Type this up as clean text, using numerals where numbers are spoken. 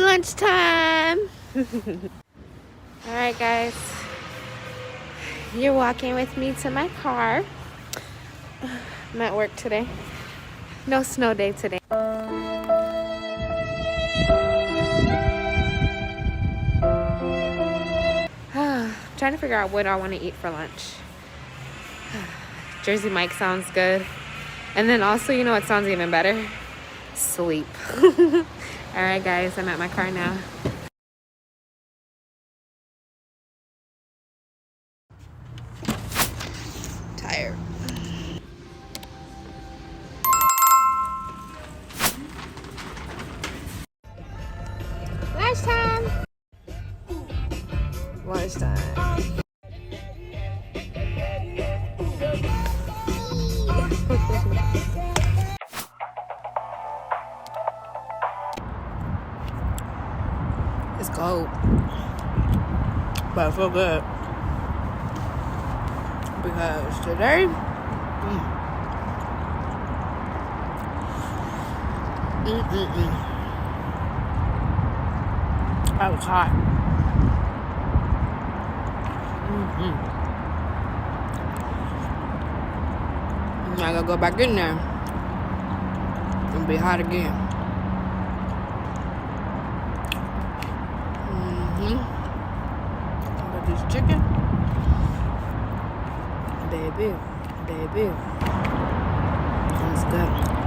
Lunchtime. All right, guys. You're walking with me to my car. I'm at work today. No snow day today. Trying to figure out what I want to eat for lunch. Jersey Mike sounds good. And then also, you know what sounds even better? Sleep. All right, guys, I'm at my car now. Tired. Lunchtime. Lunchtime. It's cold, but I feel good because today I was hot. I gotta go back in there and be hot again. But this chicken, baby, it's good.